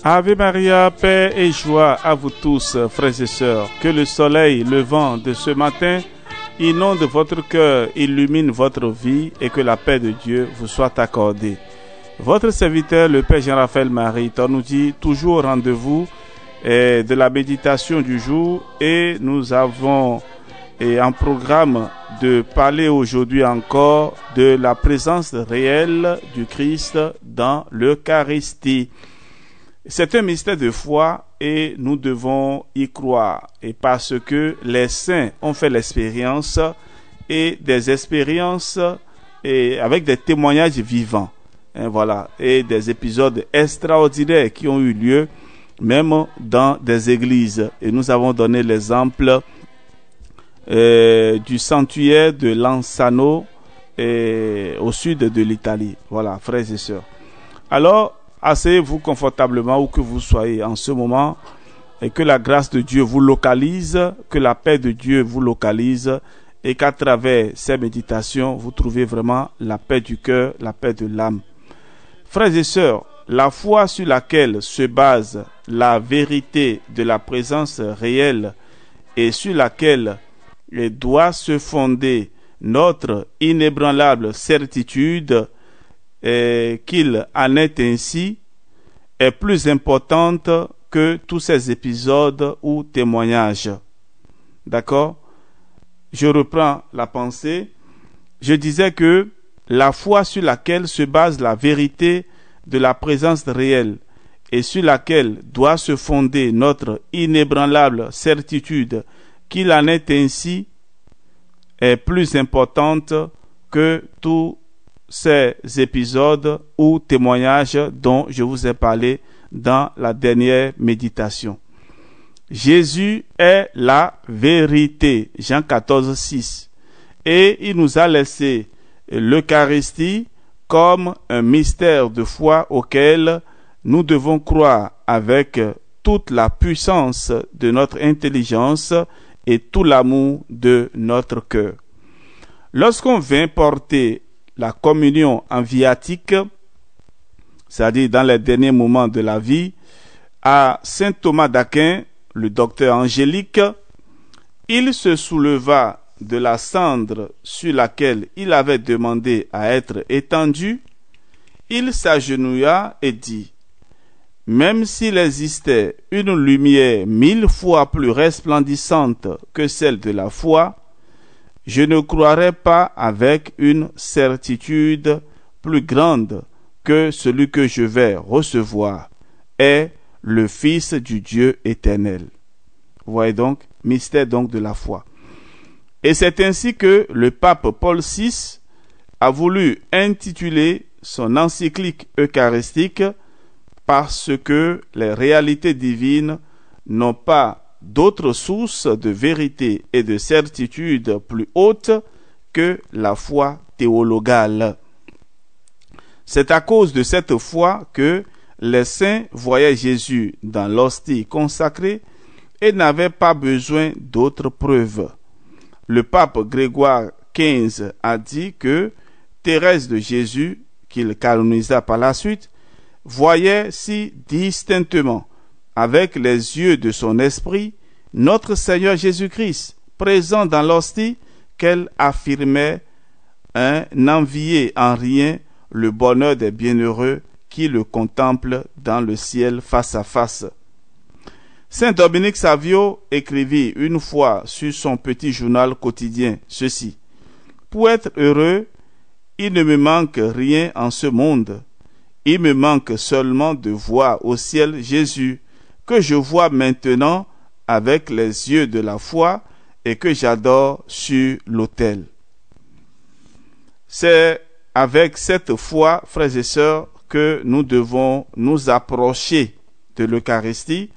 Ave Maria, paix et joie à vous tous, frères et sœurs. Que le soleil levant de ce matin inonde votre cœur, illumine votre vie et que la paix de Dieu vous soit accordée. Votre serviteur, le Père Jean-Raphaël Mariton, nous dit toujours rendez-vous de la méditation du jour et nous avons un programme de parler aujourd'hui encore de la présence réelle du Christ dans l'Eucharistie. C'est un mystère de foi et nous devons y croire. Et parce que les saints ont fait l'expérience et des expériences et avec des témoignages vivants. Et voilà. Et des épisodes extraordinaires qui ont eu lieu même dans des églises. Et nous avons donné l'exemple du sanctuaire de Lansano au sud de l'Italie. Voilà, frères et sœurs. Alors, asseyez-vous confortablement où que vous soyez en ce moment et que la grâce de Dieu vous localise, que la paix de Dieu vous localise et qu'à travers ces méditations, vous trouvez vraiment la paix du cœur, la paix de l'âme. Frères et sœurs, la foi sur laquelle se base la vérité de la présence réelle et sur laquelle doit se fonder notre inébranlable certitude qu'il en est ainsi est plus importante que tous ces épisodes ou témoignages. D'accord? Je reprends la pensée. Je disais que la foi sur laquelle se base la vérité de la présence réelle et sur laquelle doit se fonder notre inébranlable certitude qu'il en est ainsi est plus importante que tous ces épisodes ou témoignages dont je vous ai parlé dans la dernière méditation. Jésus est la vérité, Jean 14, 6. Et il nous a laissé l'Eucharistie comme un mystère de foi auquel nous devons croire avec toute la puissance de notre intelligence et tout l'amour de notre cœur. Lorsqu'on vient porter la communion en viatique, c'est-à-dire dans les derniers moments de la vie, à saint Thomas d'Aquin, le docteur angélique, il se souleva de la cendre sur laquelle il avait demandé à être étendu, il s'agenouilla et dit: « Même s'il existait une lumière 1000 fois plus resplendissante que celle de la foi, je ne croirais pas avec une certitude plus grande que celui que je vais recevoir est le Fils du Dieu éternel. » Vous voyez donc, mystère donc de la foi. Et c'est ainsi que le pape Paul VI a voulu intituler son encyclique eucharistique parce que les réalités divines n'ont pas d'autres sources de vérité et de certitude plus hautes que la foi théologale. C'est à cause de cette foi que les saints voyaient Jésus dans l'hostie consacrée et n'avaient pas besoin d'autres preuves. Le pape Grégoire XV a dit que Thérèse de Jésus, qu'il canonisa par la suite, voyait si distinctement avec les yeux de son esprit notre Seigneur Jésus-Christ, présent dans l'hostie, qu'elle affirmait n'envier en rien le bonheur des bienheureux qui le contemplent dans le ciel face à face. Saint Dominique Savio écrivit une fois sur son petit journal quotidien ceci: « Pour être heureux, il ne me manque rien en ce monde. Il me manque seulement de voir au ciel Jésus, que je vois maintenant avec les yeux de la foi et que j'adore sur l'autel. » C'est avec cette foi, frères et sœurs, que nous devons nous approcher de l'Eucharistie,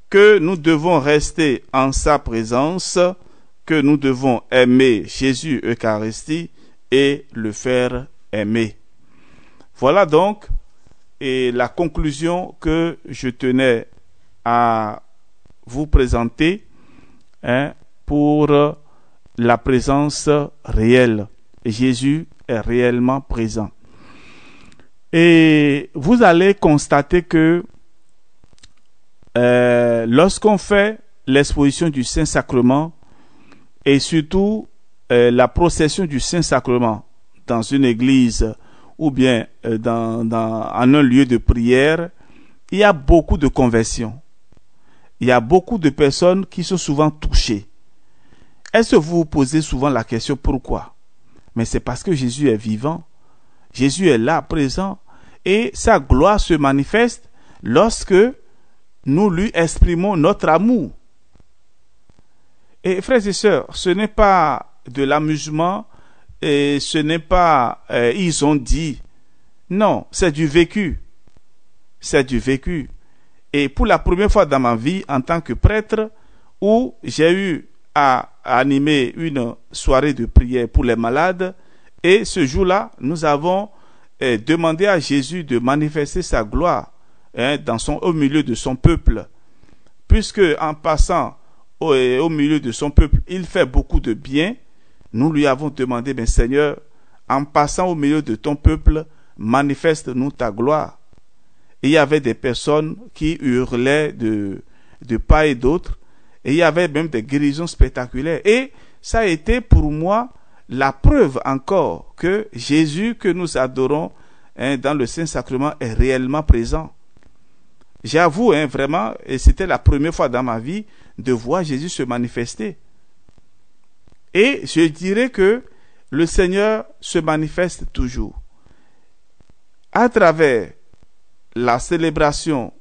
que nous devons rester en sa présence, que nous devons aimer Jésus Eucharistie et le faire aimer. Voilà donc la conclusion que je tenais à vous présenter pour la présence réelle. Jésus est réellement présent. Et vous allez constater que lorsqu'on fait l'exposition du Saint-Sacrement et surtout la procession du Saint-Sacrement dans une église ou bien en un lieu de prière, il y a beaucoup de conversions. Il y a beaucoup de personnes qui sont souvent touchées. Est-ce que vous vous posez souvent la question pourquoi? Mais c'est parce que Jésus est vivant. Jésus est là, présent. Et sa gloire se manifeste lorsque nous lui exprimons notre amour. Et frères et sœurs, ce n'est pas de l'amusement et ce n'est pas ils ont dit. Non, c'est du vécu. C'est du vécu. Et pour la première fois dans ma vie en tant que prêtre, où j'ai eu à animer une soirée de prière pour les malades, et ce jour-là, nous avons demandé à Jésus de manifester sa gloire au milieu de son peuple, puisque en passant au milieu de son peuple, il fait beaucoup de bien. Nous lui avons demandé, mais Seigneur, en passant au milieu de ton peuple, manifeste-nous ta gloire. Et il y avait des personnes qui hurlaient de part et d'autre, et il y avait même des guérisons spectaculaires. Et ça a été pour moi la preuve encore que Jésus que nous adorons dans le Saint-Sacrement est réellement présent. J'avoue vraiment, et c'était la première fois dans ma vie de voir Jésus se manifester. Et je dirais que le Seigneur se manifeste toujours. À travers la célébration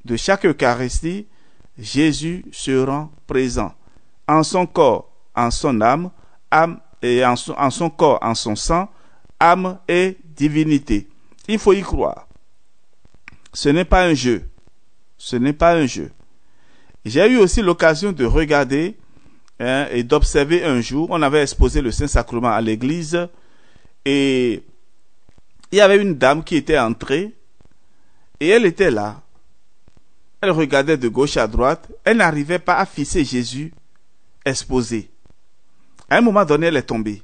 de chaque Eucharistie, Jésus se rend présent en son corps, en son âme et en son corps, en son sang, âme et divinité. Il faut y croire. Ce n'est pas un jeu. Ce n'est pas un jeu. J'ai eu aussi l'occasion de regarder et d'observer un jour. On avait exposé le Saint-Sacrement à l'église et il y avait une dame qui était entrée et elle était là. Elle regardait de gauche à droite. Elle n'arrivait pas à fixer Jésus exposé. À un moment donné, elle est tombée.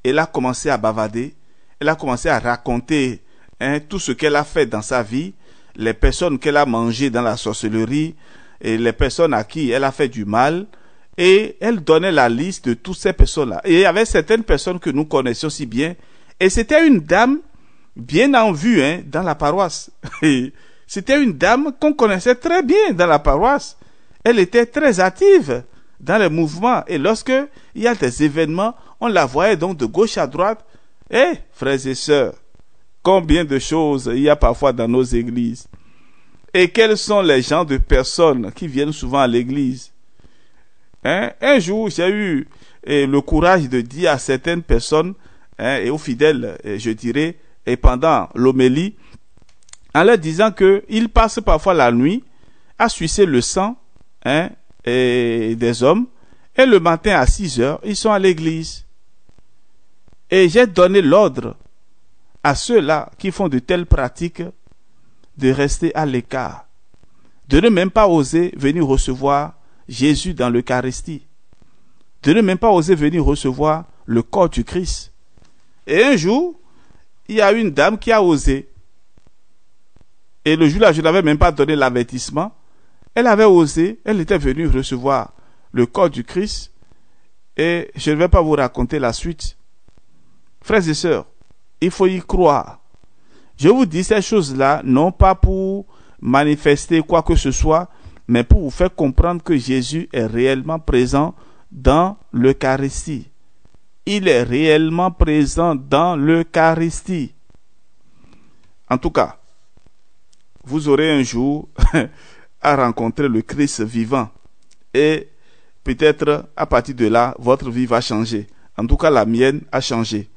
Elle a commencé à bavader. Elle a commencé à raconter tout ce qu'elle a fait dans sa vie, les personnes qu'elle a mangées dans la sorcellerie et les personnes à qui elle a fait du mal. Et elle donnait la liste de toutes ces personnes-là. Et il y avait certaines personnes que nous connaissions si bien. Et c'était une dame bien en vue dans la paroisse. C'était une dame qu'on connaissait très bien dans la paroisse. Elle était très active dans les mouvements. Et lorsque il y a des événements, on la voyait donc de gauche à droite. Frères et sœurs, combien de choses il y a parfois dans nos églises. Et quels sont les genres de personnes qui viennent souvent à l'église? Un jour, j'ai eu le courage de dire à certaines personnes, et aux fidèles, je dirais, et pendant l'homélie, en leur disant qu'ils passent parfois la nuit à sucer le sang des hommes, et le matin à 6 heures, ils sont à l'église. Et j'ai donné l'ordre à ceux-là qui font de telles pratiques de rester à l'écart, de ne même pas oser venir recevoir Jésus dans l'Eucharistie, de ne même pas oser venir recevoir le corps du Christ. Et un jour, il y a une dame qui a osé. Et le jour-là, je n'avais même pas donné l'avertissement. Elle avait osé, elle était venue recevoir le corps du Christ. Et je ne vais pas vous raconter la suite. Frères et sœurs, il faut y croire. Je vous dis ces choses-là, non pas pour manifester quoi que ce soit, mais pour vous faire comprendre que Jésus est réellement présent dans l'Eucharistie. Il est réellement présent dans l'Eucharistie. En tout cas, vous aurez un jour à rencontrer le Christ vivant. Et peut-être à partir de là, votre vie va changer. En tout cas, la mienne a changé.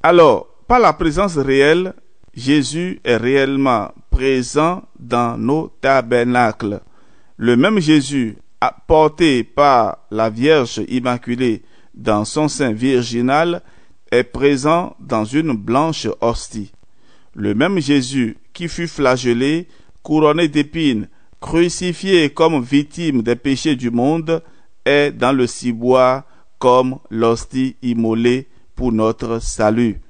Alors, par la présence réelle, Jésus est réellement présent dans nos tabernacles. Le même Jésus, porté par la Vierge Immaculée dans son sein virginal, est présent dans une blanche hostie. Le même Jésus qui fut flagellé, couronné d'épines, crucifié comme victime des péchés du monde, est dans le ciboire comme l'hostie immolée pour notre salut.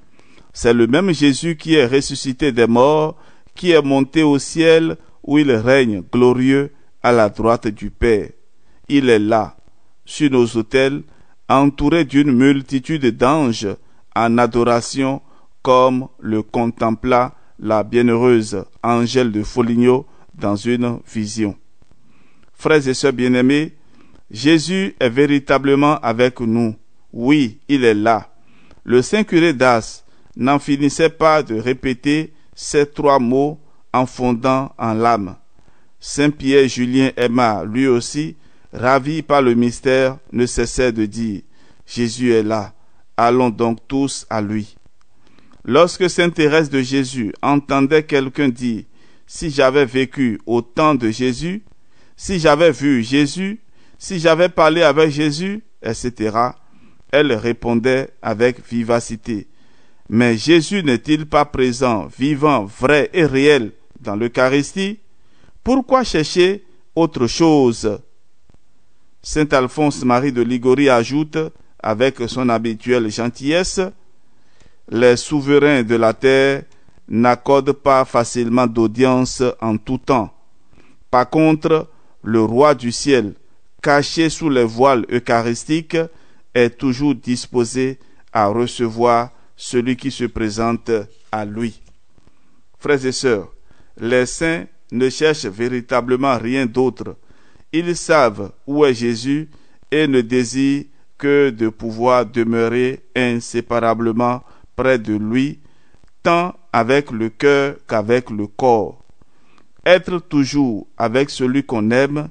C'est le même Jésus qui est ressuscité des morts, qui est monté au ciel, où il règne glorieux à la droite du Père. Il est là, sur nos autels, entouré d'une multitude d'anges en adoration, comme le contempla la bienheureuse Angèle de Foligno dans une vision. Frères et sœurs bien-aimés, Jésus est véritablement avec nous. Oui, il est là. Le saint curé d'Ars n'en finissait pas de répéter ces 3 mots en fondant en l'âme. Saint Pierre Julien Aymar, lui aussi, ravi par le mystère, ne cessait de dire « Jésus est là, allons donc tous à lui ». Lorsque sainte Thérèse de Jésus entendait quelqu'un dire « Si j'avais vécu au temps de Jésus, si j'avais vu Jésus, si j'avais parlé avec Jésus, etc. » elle répondait avec vivacité « Mais Jésus n'est-il pas présent, vivant, vrai et réel dans l'Eucharistie? Pourquoi chercher autre chose ?» Saint Alphonse Marie de Ligorie ajoute, avec son habituelle gentillesse, « Les souverains de la terre n'accordent pas facilement d'audience en tout temps. Par contre, le roi du ciel, caché sous les voiles eucharistiques, est toujours disposé à recevoir celui qui se présente à lui. » Frères et sœurs, les saints ne cherchent véritablement rien d'autre. Ils savent où est Jésus et ne désirent que de pouvoir demeurer inséparablement près de lui, tant avec le cœur qu'avec le corps. Être toujours avec celui qu'on aime,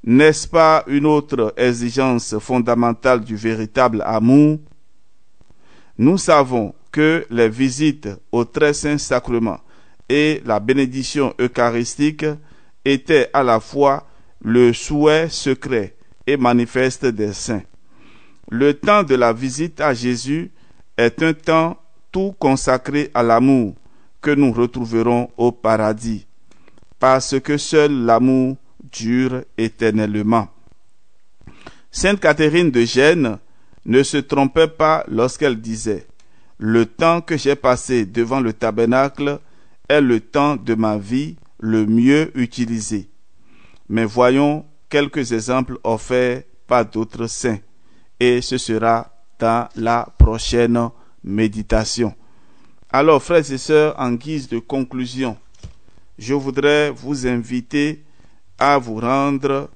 n'est-ce pas une autre exigence fondamentale du véritable amour? Nous savons que les visites au très saint sacrement et la bénédiction eucharistique étaient à la fois le souhait secret et manifeste des saints. Le temps de la visite à Jésus est un temps tout consacré à l'amour que nous retrouverons au paradis, parce que seul l'amour dure éternellement. Sainte Catherine de Gênes ne se trompait pas lorsqu'elle disait « Le temps que j'ai passé devant le tabernacle est le temps de ma vie le mieux utilisé. » Mais voyons quelques exemples offerts par d'autres saints, et ce sera dans la prochaine méditation. Alors, frères et sœurs, en guise de conclusion, je voudrais vous inviter à vous rendre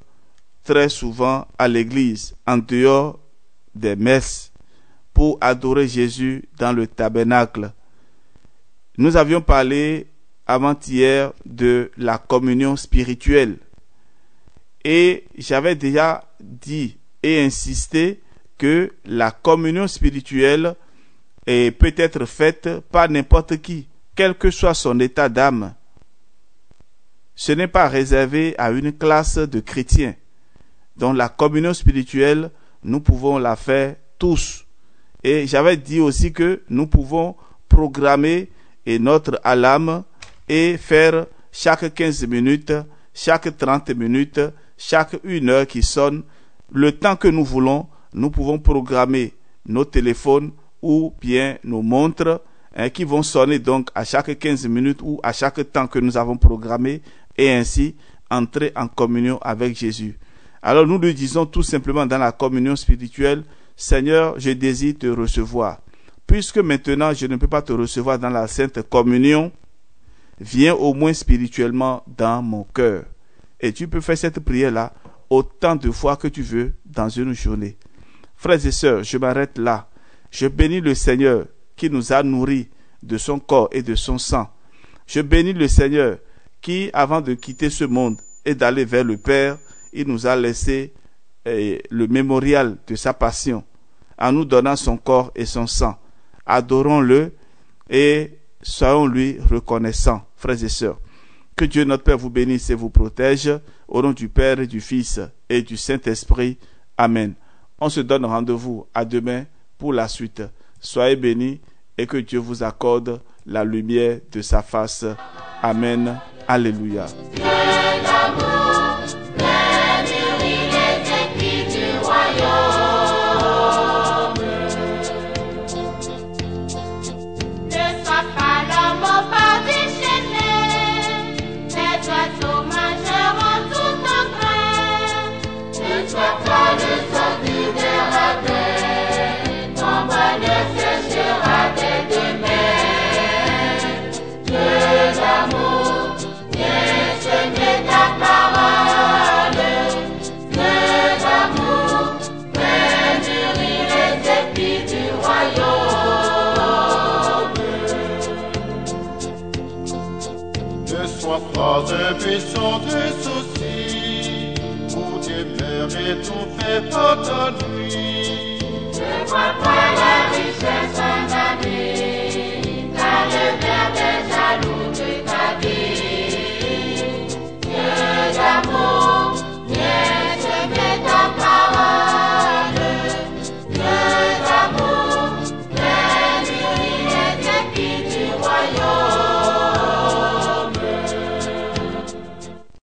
très souvent à l'église, en dehors des messes, pour adorer Jésus dans le tabernacle. Nous avions parlé avant-hier de la communion spirituelle. Et j'avais déjà dit et insisté que la communion spirituelle peut être faite par n'importe qui, quel que soit son état d'âme. Ce n'est pas réservé à une classe de chrétiens. Donc la communion spirituelle, nous pouvons la faire tous. Et j'avais dit aussi que nous pouvons programmer notre alarme et faire chaque 15 minutes, chaque 30 minutes, chaque 1 heure qui sonne, le temps que nous voulons, nous pouvons programmer nos téléphones ou bien nos montres qui vont sonner donc à chaque 15 minutes ou à chaque temps que nous avons programmé et ainsi entrer en communion avec Jésus. Alors nous lui disons tout simplement dans la communion spirituelle, Seigneur, je désire te recevoir. Puisque maintenant je ne peux pas te recevoir dans la sainte communion, viens au moins spirituellement dans mon cœur. Et tu peux faire cette prière-là autant de fois que tu veux dans une journée. Frères et sœurs, je m'arrête là. Je bénis le Seigneur qui nous a nourris de son corps et de son sang. Je bénis le Seigneur qui, avant de quitter ce monde et d'aller vers le Père, il nous a laissé le mémorial de sa passion en nous donnant son corps et son sang. Adorons-le et soyons lui reconnaissants, frères et sœurs. Que Dieu notre Père vous bénisse et vous protège. Au nom du Père et du Fils et du Saint-Esprit. Amen. On se donne rendez-vous à demain pour la suite. Soyez bénis et que Dieu vous accorde la lumière de sa face. Amen. Alléluia. So pas un buisson de soucis, où demeure étouffé par ta nuit. Ne vois pas la richesse